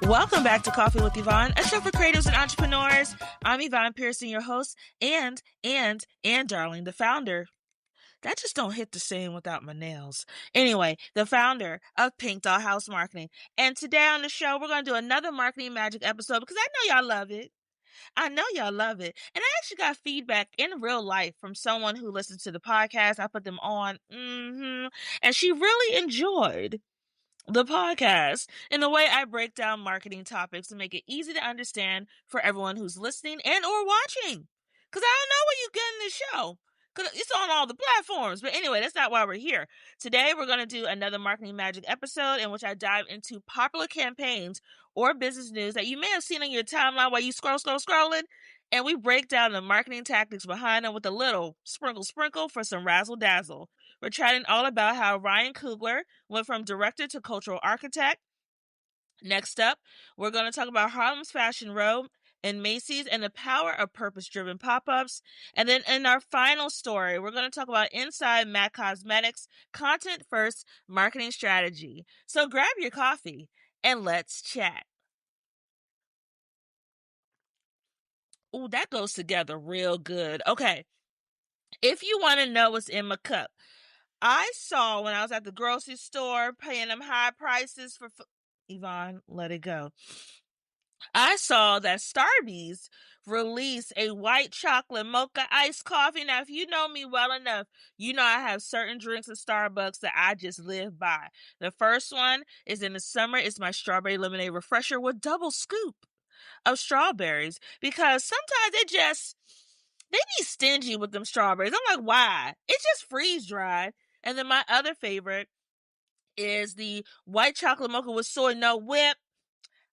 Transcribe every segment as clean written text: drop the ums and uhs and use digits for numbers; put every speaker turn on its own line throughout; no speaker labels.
Welcome back to Coffee with Yvonne, a show for creatives and entrepreneurs. I'm Yvonne Pearson, your host, and darling, the founder. That just don't hit the same without my nails. Anyway, the founder of Pink Doll House Marketing. And today on the show, we're going to do another Marketing Magic episode because I know y'all love it. And I actually got feedback in real life from someone who listened to the podcast. I put them on, and she really enjoyed the podcast and the way I break down marketing topics to make it easy to understand for everyone who's listening and or watching. Because I don't know where you getting this show. Because it's on all the platforms. But anyway, that's not why we're here. Today, we're going to do another Marketing Magic episode in which I dive into popular campaigns or business news that you may have seen on your timeline while you scrolling. And we break down the marketing tactics behind them with a little sprinkle for some razzle dazzle. We're chatting all about how Ryan Coogler went from director to cultural architect. Next up, we're going to talk about Harlem's Fashion Row and Macy's and the power of purpose-driven pop-ups. And then in our final story, we're going to talk about Inside MAC Cosmetics, content first marketing strategy. So grab your coffee and let's chat. Ooh, that goes together real good. Okay. If you want to know what's in my cup, I saw when I was at the grocery store paying them high prices for Yvonne, let it go. I saw that Starbucks released a white chocolate mocha iced coffee. Now, if you know me well enough, you know I have certain drinks at Starbucks that I just live by. The first one is in the summer. It's my strawberry lemonade refresher with double scoop of strawberries because sometimes they be stingy with them strawberries. I'm like, why? It's just freeze dried. And then my other favorite is the white chocolate mocha with soy no whip.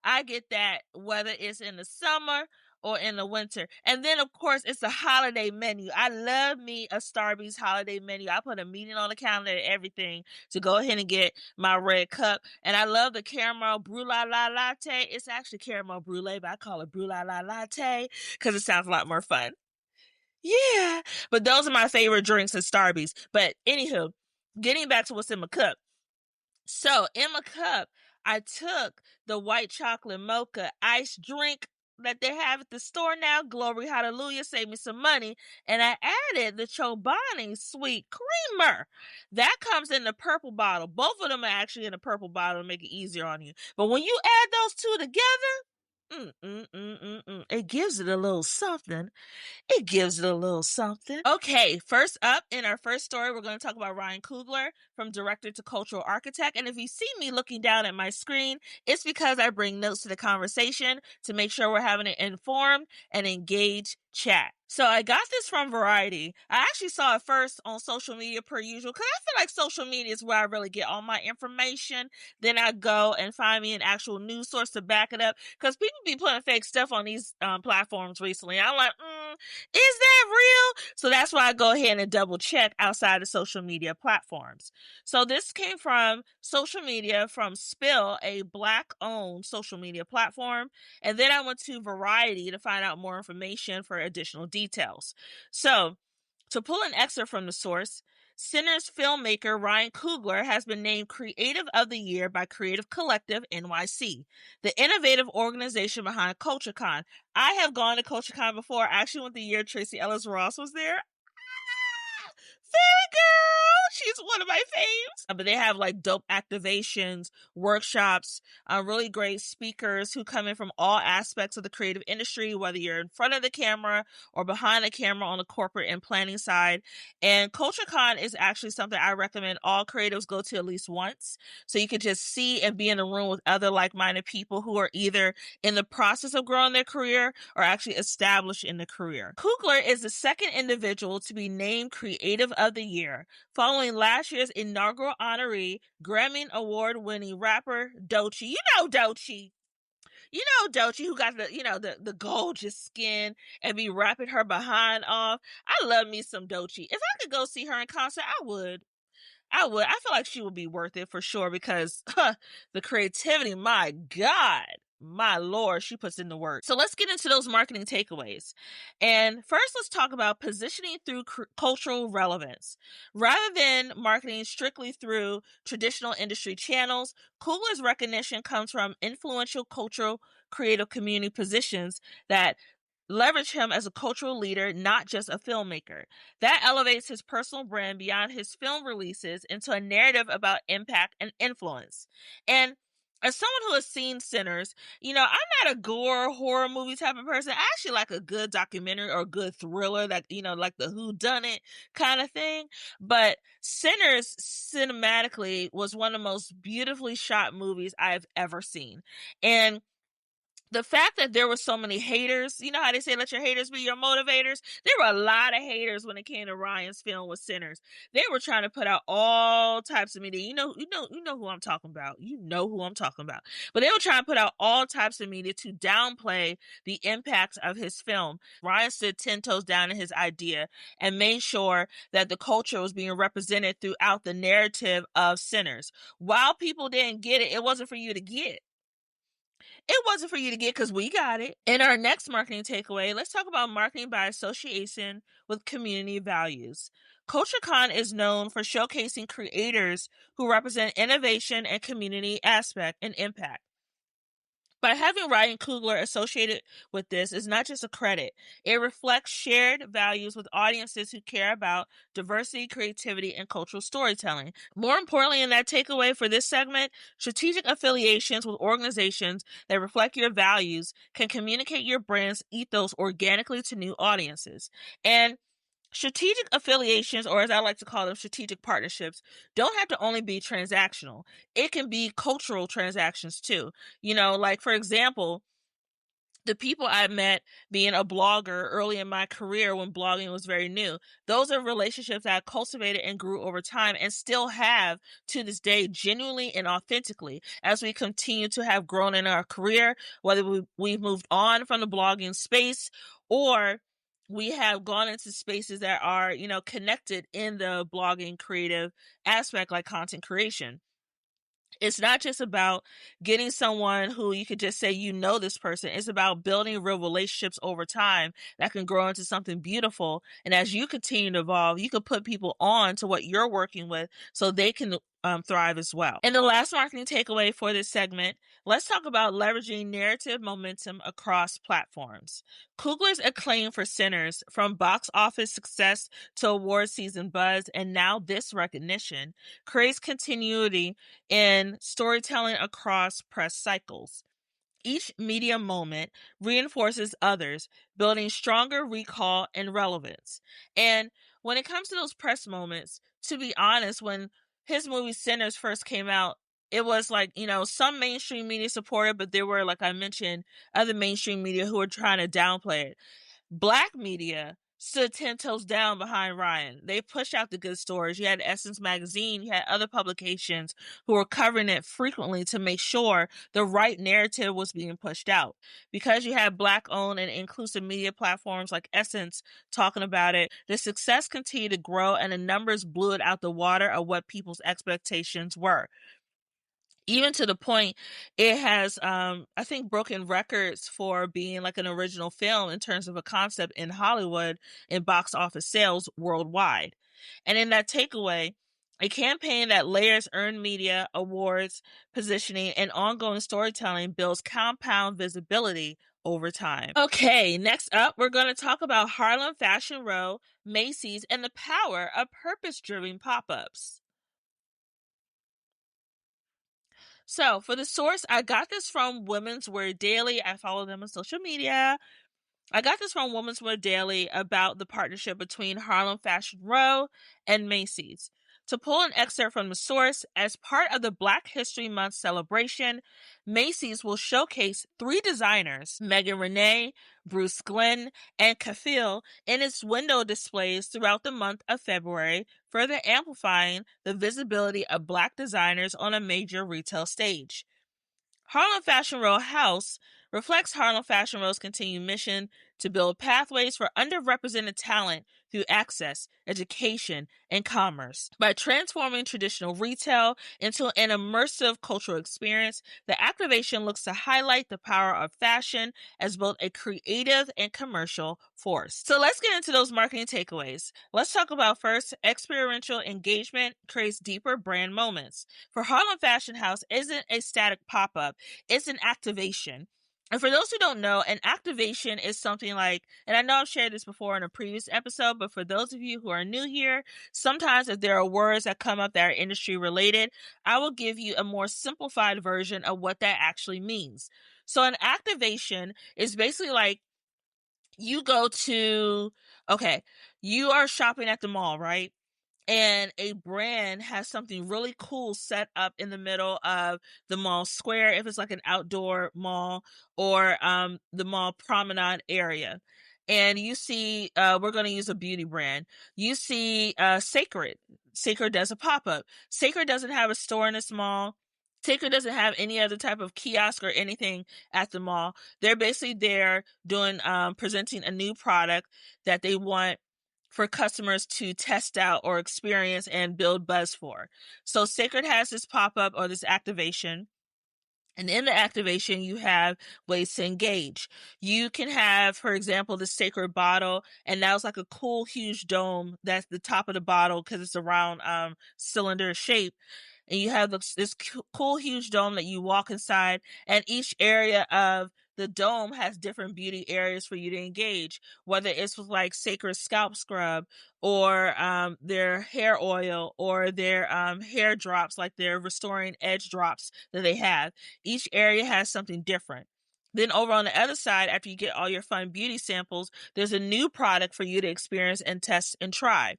I get that whether it's in the summer or in the winter. And then, of course, it's a holiday menu. I love me a Starbucks holiday menu. I put a meeting on the calendar and everything to go ahead and get my red cup. And I love the caramel brulee latte. It's actually caramel brulee, but I call it brulee latte because it sounds a lot more fun. Yeah, but those are my favorite drinks at Starbucks. But anywho, getting back to what's in my cup. So in my cup, I took the white chocolate mocha iced drink that they have at the store now. Glory, hallelujah, save me some money. And I added the Chobani sweet creamer. That comes in the purple bottle. Both of them are actually in a purple bottle to make it easier on you. But when you add those two together, it gives it a little something. Okay, first up in our first story, we're going to talk about Ryan Coogler, from director to cultural architect. And if you see me looking down at my screen, it's because I bring notes to the conversation to make sure we're having an informed and engaged chat. So I got this from Variety. I actually saw it first on social media per usual because I feel like social media is where I really get all my information. Then I go and find me an actual news source to back it up because people be putting fake stuff on these platforms recently. I'm like, is that real? So that's why I go ahead and double check outside of social media platforms. So this came from social media from Spill, a Black-owned social media platform. And then I went to Variety to find out more information for additional details. So, to pull an excerpt from the source, Center's filmmaker Ryan Coogler has been named Creative of the Year by Creative Collective NYC, the innovative organization behind CultureCon. I have gone to CultureCon before. I actually went the year Tracy Ellis Ross was there. Fairy girl, she's one of my faves. But they have like dope activations, workshops, really great speakers who come in from all aspects of the creative industry, whether you're in front of the camera or behind the camera on the corporate and planning side. And CultureCon is actually something I recommend all creatives go to at least once, so you can just see and be in a room with other like-minded people who are either in the process of growing their career or actually established in the career. Coogler is the second individual to be named Creative of the Year, following last year's inaugural honoree, Grammy Award-winning rapper Doechii. You know Doechii, who got the gorgeous skin and be rapping her behind off. I love me some Doechii. If I could go see her in concert, I would. I feel like she would be worth it for sure because the creativity, my God. my Lord, she puts in the work. So let's get into those marketing takeaways. And first, let's talk about positioning through cultural relevance. Rather than marketing strictly through traditional industry channels, Coogler's recognition comes from influential cultural creative community positions that leverage him as a cultural leader, not just a filmmaker. That elevates his personal brand beyond his film releases into a narrative about impact and influence. And as someone who has seen Sinners, I'm not a gore horror movie type of person. I actually like a good documentary or a good thriller that, like the who done it kind of thing. But Sinners cinematically was one of the most beautifully shot movies I've ever seen. And the fact that there were so many haters, you know how they say let your haters be your motivators? There were a lot of haters when it came to Ryan's film with Sinners. They were trying to put out all types of media. You know who I'm talking about. You know who I'm talking about. But they were trying to put out all types of media to downplay the impact of his film. Ryan stood 10 toes down in his idea and made sure that the culture was being represented throughout the narrative of Sinners. While people didn't get it, it wasn't for you to get. It wasn't for you to get because we got it. In our next marketing takeaway, let's talk about marketing by association with community values. CultureCon is known for showcasing creators who represent innovation and community aspect and impact. By having Ryan Coogler associated with this is not just a credit. It reflects shared values with audiences who care about diversity, creativity, and cultural storytelling. More importantly, in that takeaway for this segment, strategic affiliations with organizations that reflect your values can communicate your brand's ethos organically to new audiences. And strategic affiliations, or as I like to call them, strategic partnerships, don't have to only be transactional. It can be cultural transactions too. Like for example, the people I met being a blogger early in my career when blogging was very new, those are relationships that I cultivated and grew over time and still have to this day, genuinely and authentically, as we continue to have grown in our career, whether we've moved on from the blogging space or we have gone into spaces that are, connected in the blogging creative aspect, like content creation. It's not just about getting someone who you could just say, this person. It's about building real relationships over time that can grow into something beautiful. And as you continue to evolve, you can put people on to what you're working with so they can thrive as well. And the last marketing takeaway for this segment, let's talk about leveraging narrative momentum across platforms. Coogler's acclaim for Sinners, from box office success to award season buzz, and now this recognition, creates continuity in storytelling across press cycles. Each media moment reinforces others, building stronger recall and relevance. And when it comes to those press moments, to be honest, when his movie Sinners first came out, it was like, some mainstream media supported, but there were, like I mentioned, other mainstream media who were trying to downplay it. Black media stood 10 toes down behind Ryan. They pushed out the good stories. You had Essence Magazine, you had other publications who were covering it frequently to make sure the right narrative was being pushed out. Because you had Black-owned and inclusive media platforms like Essence talking about it, the success continued to grow and the numbers blew it out the water of what people's expectations were. Even to the point it has, I think, broken records for being like an original film in terms of a concept in Hollywood in box office sales worldwide. And in that takeaway, a campaign that layers earned media, awards, positioning, and ongoing storytelling builds compound visibility over time. Okay, next up, we're going to talk about Harlem Fashion Row, Macy's, and the power of purpose-driven pop-ups. So for the source, I got this from Women's Wear Daily. I follow them on social media. I got this from Women's Wear Daily about the partnership between Harlem Fashion Row and Macy's. To pull an excerpt from the source, as part of the Black History Month celebration, Macy's will showcase 3 designers, Megan Renee, Bruce Glenn, and Kafil, in its window displays throughout the month of February, further amplifying the visibility of Black designers on a major retail stage. Harlem Fashion Row House reflects Harlem Fashion Row's continued mission to build pathways for underrepresented talent through access, education, and commerce. By transforming traditional retail into an immersive cultural experience, the activation looks to highlight the power of fashion as both a creative and commercial force. So let's get into those marketing takeaways. Let's talk about first, experiential engagement creates deeper brand moments. For Harlem Fashion House isn't a static pop-up, it's an activation. And for those who don't know, an activation is something like, and I know I've shared this before in a previous episode, but for those of you who are new here, sometimes if there are words that come up that are industry related, I will give you a more simplified version of what that actually means. So an activation is basically like you go to, okay, you are shopping at the mall, right? And a brand has something really cool set up in the middle of the mall square, if it's like an outdoor mall, or the mall promenade area. And you see, we're going to use a beauty brand. You see Sacred. Sacred does a pop-up. Sacred doesn't have a store in this mall. Sacred doesn't have any other type of kiosk or anything at the mall. They're basically there doing presenting a new product that they want for customers to test out or experience and build buzz for. So Sacred has this pop-up or this activation. And in the activation, you have ways to engage. You can have, for example, the Sacred bottle, and now it's like a cool, huge dome that's the top of the bottle because it's a round cylinder shape. And you have this cool, huge dome that you walk inside, and each area of the dome has different beauty areas for you to engage, whether it's with like Sacred scalp scrub or their hair oil or their hair drops, like their restoring edge drops that they have. Each area has something different. Then over on the other side, after you get all your fun beauty samples, there's a new product for you to experience and test and try.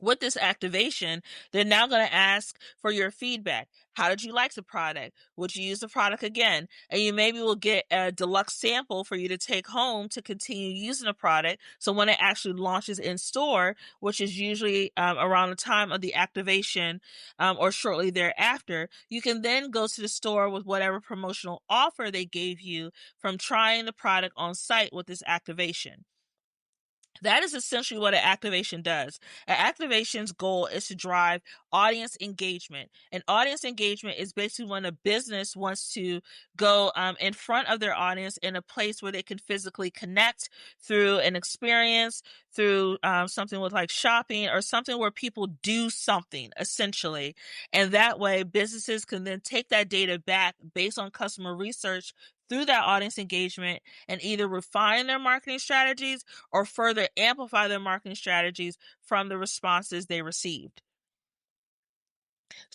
With this activation, they're now going to ask for your feedback. How did you like the product? Would you use the product again? And you maybe will get a deluxe sample for you to take home to continue using the product. So when it actually launches in store, which is usually around the time of the activation or shortly thereafter, you can then go to the store with whatever promotional offer they gave you from trying the product on site with this activation. That is essentially what an activation does. An activation's goal is to drive audience engagement. And audience engagement is basically when a business wants to go in front of their audience in a place where they can physically connect through an experience, through something with like shopping or something where people do something essentially. And that way businesses can then take that data back based on customer research through that audience engagement and either refine their marketing strategies or further amplify their marketing strategies from the responses they received.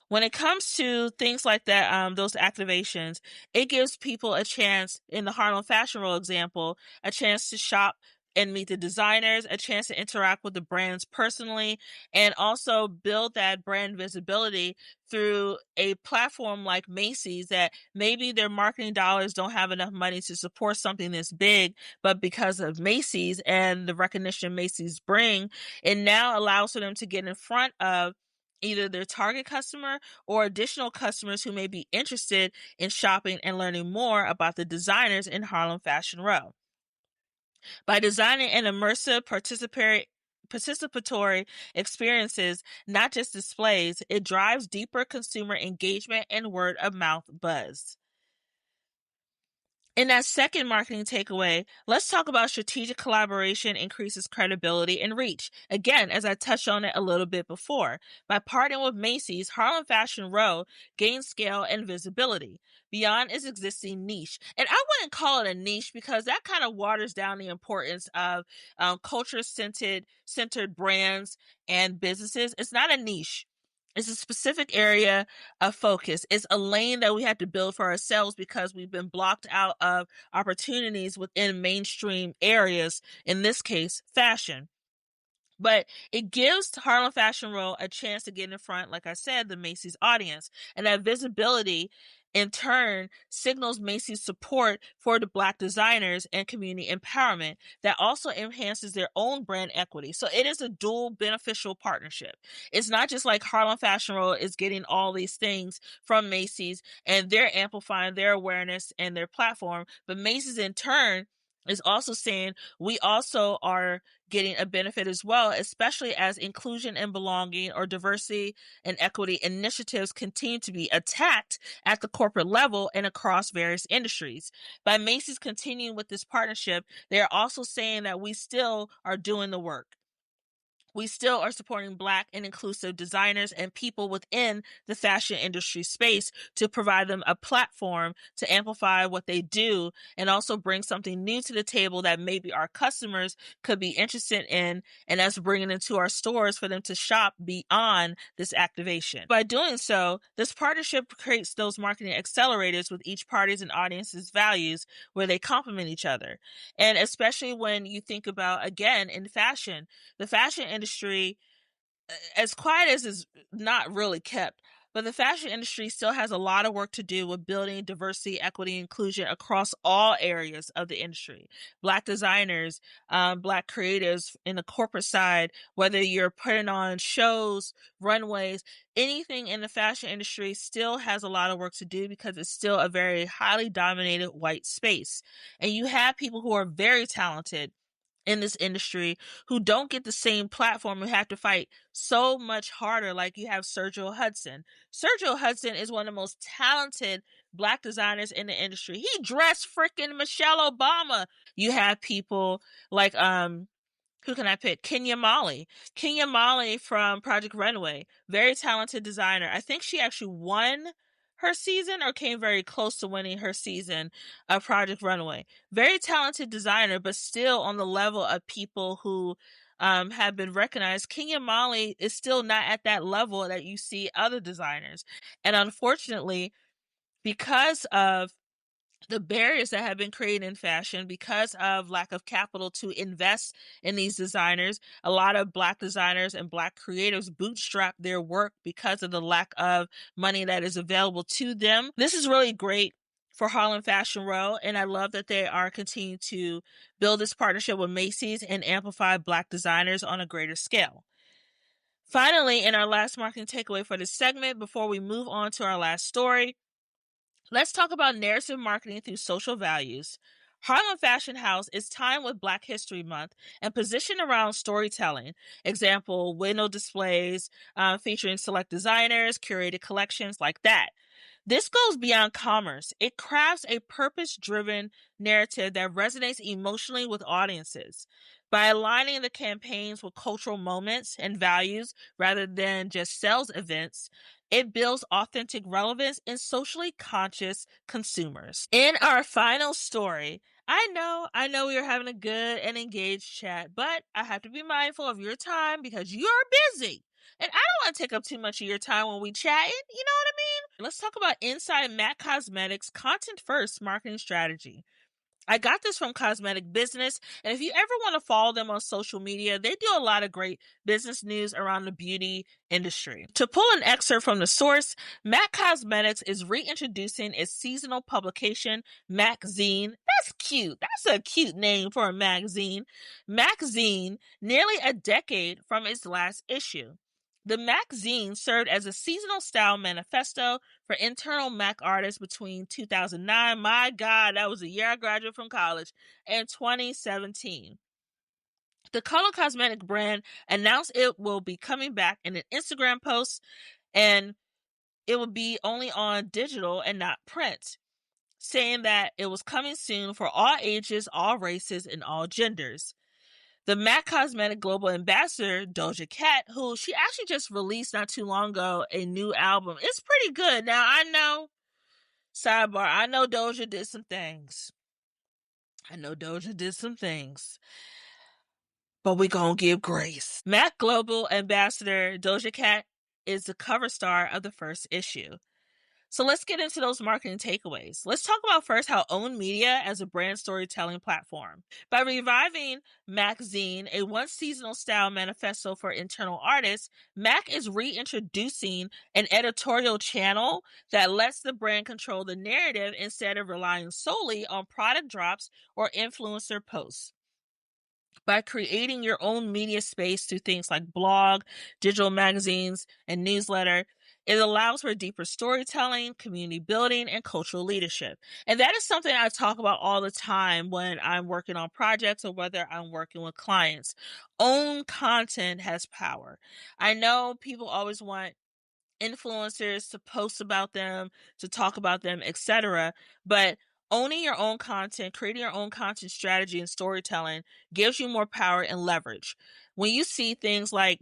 When it comes to things like that, those activations, it gives people a chance, in the Harlem Fashion Row example, a chance to shop and meet the designers, a chance to interact with the brands personally, and also build that brand visibility through a platform like Macy's that maybe their marketing dollars don't have enough money to support something this big, but because of Macy's and the recognition Macy's bring, it now allows for them to get in front of either their target customer or additional customers who may be interested in shopping and learning more about the designers in Harlem Fashion Row. By designing an immersive participatory experiences, not just displays, it drives deeper consumer engagement and word of mouth buzz. In that second marketing takeaway, let's talk about strategic collaboration increases credibility and reach. Again, as I touched on it a little bit before, by partnering with Macy's, Harlem Fashion Row gains scale and visibility beyond its existing niche. And I wouldn't call it a niche because that kind of waters down the importance of culture-centered brands and businesses. It's not a niche. It's a specific area of focus. It's a lane that we have to build for ourselves because we've been blocked out of opportunities within mainstream areas, in this case, fashion. But it gives Harlem Fashion Row a chance to get in front, like I said, the Macy's audience. And that visibility, in turn, signals Macy's support for the Black designers and community empowerment that also enhances their own brand equity. So it is a dual beneficial partnership. It's not just like Harlem Fashion Row is getting all these things from Macy's and they're amplifying their awareness and their platform, but Macy's in turn is also saying we also are getting a benefit as well, especially as inclusion and belonging or diversity and equity initiatives continue to be attacked at the corporate level and across various industries. By Macy's continuing with this partnership, they are also saying that we still are doing the work. We still are supporting Black and inclusive designers and people within the fashion industry space to provide them a platform to amplify what they do and also bring something new to the table that maybe our customers could be interested in, and us bringing it to our stores for them to shop beyond this activation. By doing so, this partnership creates those marketing accelerators with each party's and audience's values where they complement each other. And especially when you think about, again, in fashion, the fashion industry, as quiet as is not really kept, but the fashion industry still has a lot of work to do with building diversity, equity, inclusion across all areas of the industry. Black designers, Black creatives in the corporate side, whether you're putting on shows, runways, anything in the fashion industry still has a lot of work to do because it's still a very highly dominated white space. And you have people who are very talented in this industry who don't get the same platform, who have to fight so much harder. Like you have Sergio Hudson. Sergio Hudson is one of the most talented Black designers in the industry. He dressed freaking Michelle Obama. You have people like who can I pick? Kenya Molly. Kenya Molly from Project Runway. Very talented designer. I think she actually won her season or came very close to winning her season of Project Runway. Very talented designer, but still on the level of people who have been recognized. Kenya Molly is still not at that level that you see other designers. And unfortunately, because of the barriers that have been created in fashion, because of lack of capital to invest in these designers, a lot of Black designers and Black creators bootstrap their work because of the lack of money that is available to them. This is really great for Harlem Fashion Row, and I love that they are continuing to build this partnership with Macy's and amplify Black designers on a greater scale. Finally, in our last marketing takeaway for this segment, before we move on to our last story, let's talk about narrative marketing through social values. Harlem Fashion House is timed with Black History Month and positioned around storytelling. Example, window displays featuring select designers, curated collections like that. This goes beyond commerce. It crafts a purpose-driven narrative that resonates emotionally with audiences. By aligning the campaigns with cultural moments and values rather than just sales events, it builds authentic relevance in socially conscious consumers. In our final story, I know we are having a good and engaged chat, but I have to be mindful of your time because you're busy. And I don't want to take up too much of your time when we chatting. You know what I mean? Let's talk about Inside MAC Cosmetics content first marketing strategy. I got this from Cosmetic Business, and if you ever want to follow them on social media, they do a lot of great business news around the beauty industry. To pull an excerpt from the source, MAC Cosmetics is reintroducing its seasonal publication, MAC-Zine. That's cute. That's a cute name for a magazine. MAC-Zine, nearly a decade from its last issue. The MAC-Zine served as a seasonal style manifesto for internal MAC artists between 2009, my God, that was the year I graduated from college, and 2017. The color cosmetic brand announced it will be coming back in an Instagram post, and it will be only on digital and not print, saying that it was coming soon for all ages, all races, and all genders. The MAC Cosmetic Global Ambassador, Doja Cat, who she actually just released not too long ago a new album. It's pretty good. Now, I know, sidebar, I know Doja did some things. But we gonna give grace. MAC Global Ambassador Doja Cat is the cover star of the first issue. So let's get into those marketing takeaways. Let's talk about first how owned media as a brand storytelling platform. By reviving MAC-Zine, a once seasonal style manifesto for internal artists, MAC is reintroducing an editorial channel that lets the brand control the narrative instead of relying solely on product drops or influencer posts. By creating your own media space through things like blog, digital magazines, and newsletter, It allows for deeper storytelling, community building, and cultural leadership. And that is something I talk about all the time when I'm working on projects or whether I'm working with clients. Own content has power. I know people always want influencers to post about them, to talk about them, etc. But owning your own content, creating your own content strategy and storytelling gives you more power and leverage. When you see things like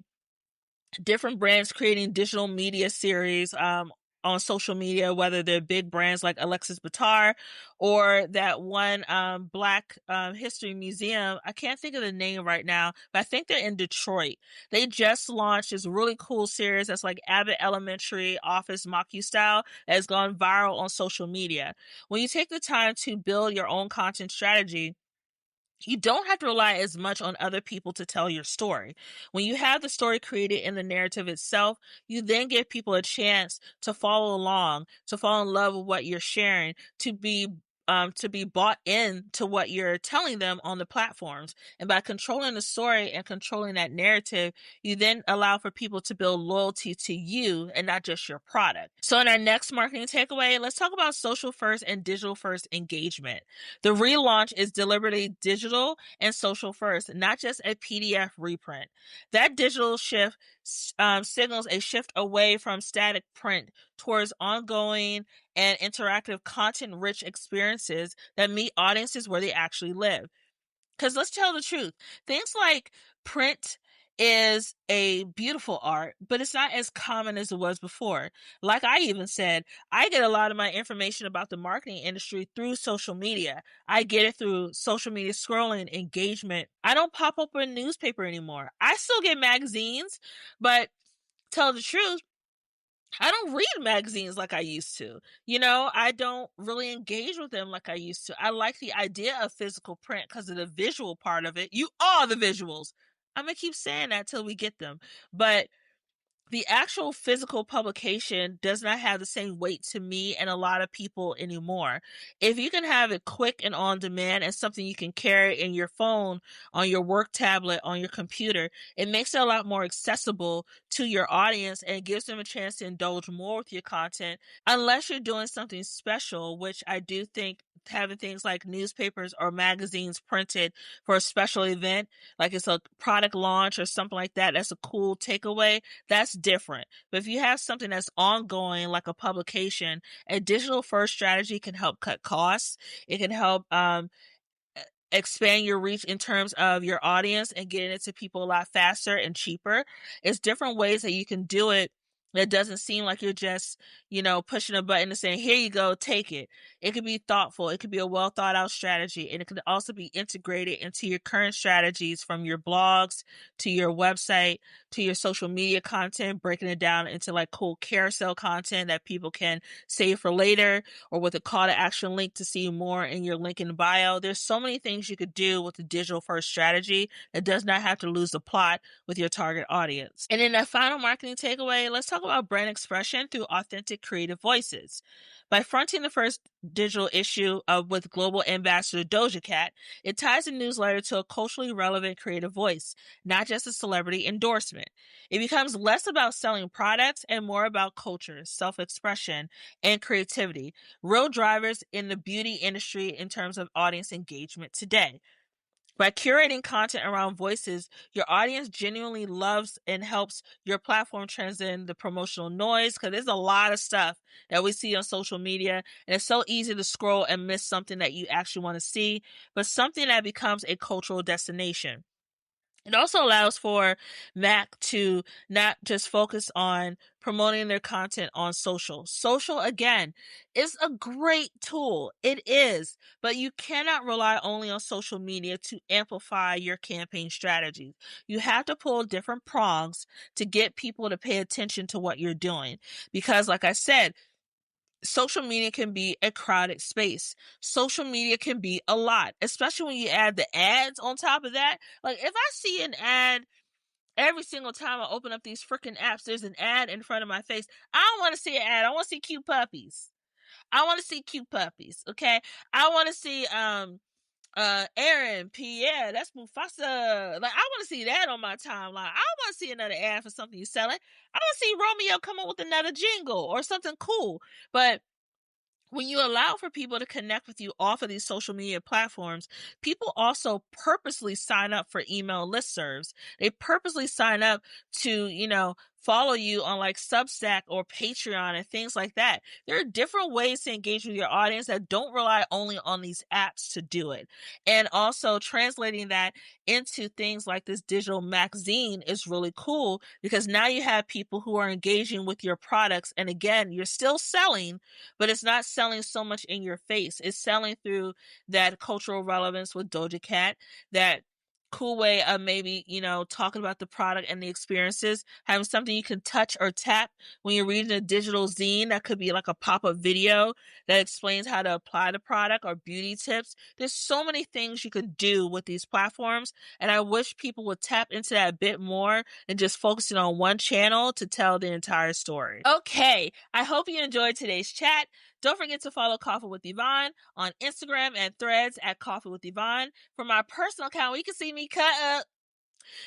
different brands creating digital media series on social media, whether they're big brands like Alexis Batar or that one Black History Museum. I can't think of the name right now, but I think they're in Detroit. They just launched this really cool series that's like Abbott Elementary Office Mock-U style that has gone viral on social media. When you take the time to build your own content strategy, you don't have to rely as much on other people to tell your story. When you have the story created in the narrative itself, you then give people a chance to follow along, to fall in love with what you're sharing, to be bought in to what you're telling them on the platforms. And by controlling the story and controlling that narrative, you then allow for people to build loyalty to you and not just your product. So in our next marketing takeaway, let's talk about social first and digital first engagement. The relaunch is deliberately digital and social first, not just a PDF reprint. That digital shift signals a shift away from static print towards ongoing and interactive content-rich experiences that meet audiences where they actually live. Because let's tell the truth, things like print is a beautiful art, but it's not as common as it was before. Like I even said, I get a lot of my information about the marketing industry through social media. I get it through social media scrolling, engagement. I don't pop up in a newspaper anymore. I still get magazines, but tell the truth, I don't read magazines like I used to. I don't really engage with them like I used to. I like the idea of physical print because of the visual part of it. You are the visuals. I'm going to keep saying that till we get them. But the actual physical publication does not have the same weight to me and a lot of people anymore. If you can have it quick and on demand and something you can carry in your phone, on your work tablet, on your computer, it makes it a lot more accessible to your audience and gives them a chance to indulge more with your content, unless you're doing something special, which I do think having things like newspapers or magazines printed for a special event, like it's a product launch or something like that, that's a cool takeaway. That's different. But if you have something that's ongoing, like a publication, a digital first strategy can help cut costs. It can help expand your reach in terms of your audience and getting it to people a lot faster and cheaper. It's different ways that you can do it. It doesn't seem like you're just, pushing a button and saying, here you go, take it. It could be thoughtful. It could be a well thought out strategy. And it could also be integrated into your current strategies, from your blogs to your website to your social media content, breaking it down into like cool carousel content that people can save for later, or with a call to action link to see more in your link in bio. There's so many things you could do with the digital first strategy that does not have to lose the plot with your target audience. And in that final marketing takeaway, let's talk about brand expression through authentic creative voices. By fronting the first digital issue with global ambassador Doja Cat, it ties the newsletter to a culturally relevant creative voice, not just a celebrity endorsement. It becomes less about selling products and more about culture, self-expression, and creativity, real drivers in the beauty industry in terms of audience engagement today. By curating content around voices, your audience genuinely loves and helps your platform transcend the promotional noise, because there's a lot of stuff that we see on social media, and it's so easy to scroll and miss something that you actually want to see, but something that becomes a cultural destination. It also allows for Mac to not just focus on promoting their content on social. Social, again, is a great tool. It is. But you cannot rely only on social media to amplify your campaign strategies. You have to pull different prongs to get people to pay attention to what you're doing. Because, like I said, social media can be a crowded space. Social media can be a lot, especially when you add the ads on top of that. Like, if I see an ad every single time I open up these freaking apps, there's an ad in front of my face. I don't want to see an ad. I want to see cute puppies. I want to see cute puppies. Okay. I want to see Aaron, Pierre, that's Mufasa. Like, I want to see that on my timeline. I want to see another ad for something you're selling. I want to see Romeo come up with another jingle or something cool. But when you allow for people to connect with you off of these social media platforms, people also purposely sign up for email listservs. They purposely sign up to, follow you on like Substack or Patreon and things like that. There are different ways to engage with your audience that don't rely only on these apps to do it. And also translating that into things like this digital magazine is really cool, because now you have people who are engaging with your products. And again, you're still selling, but it's not selling so much in your face. It's selling through that cultural relevance with Doja Cat, that cool way of maybe, talking about the product and the experiences, having something you can touch or tap when you're reading a digital zine. That could be like a pop-up video that explains how to apply the product, or beauty tips. There's so many things you could do with these platforms, and I wish people would tap into that a bit more than just focusing on one channel to tell the entire story. Okay, I hope you enjoyed today's chat. Don't forget to follow Coffee with Yvonne on Instagram and Threads at Coffee with Yvonne. For my personal account, where you can see me cut up.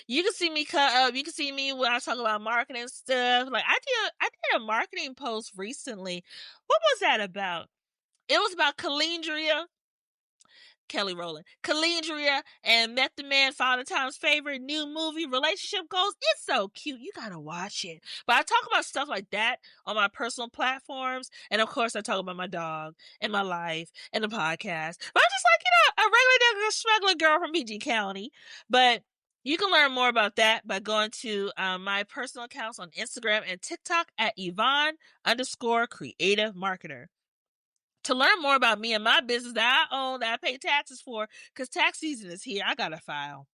You can see me cut up. You can see me when I talk about marketing stuff. Like, I did a marketing post recently. What was that about? It was about Calendria. Kelly Rowland, Calendria, and Met the Man, Father Time's favorite new movie, Relationship Goals. It's so cute. You gotta watch it. But I talk about stuff like that on my personal platforms. And of course, I talk about my dog and my life and the podcast. But I'm just like, a regular smuggler girl from PG County. But you can learn more about that by going to my personal accounts on Instagram and TikTok at Yvonne_creative marketer. To learn more about me and my business that I own, that I pay taxes for, because tax season is here. I gotta file.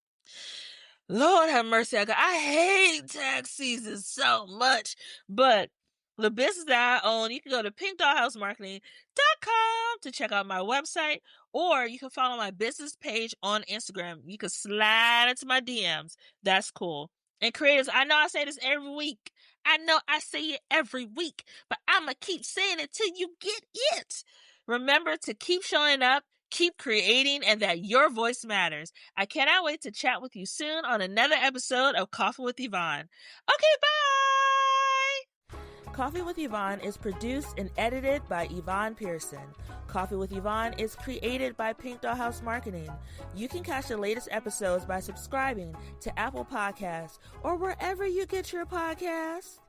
Lord have mercy. I hate tax season so much. But the business that I own, you can go to pinkdollhousemarketing.com to check out my website, or you can follow my business page on Instagram. You can slide into my DMs. That's cool. And creators, I know I say this every week. I know I say it every week, but I'm going to keep saying it till you get it. Remember to keep showing up, keep creating, and that your voice matters. I cannot wait to chat with you soon on another episode of Coffee with Yvonne. Okay, bye! Coffee with Yvonne is produced and edited by Yvonne Pearson. Coffee with Yvonne is created by Pink Dollhouse Marketing. You can catch the latest episodes by subscribing to Apple Podcasts or wherever you get your podcasts.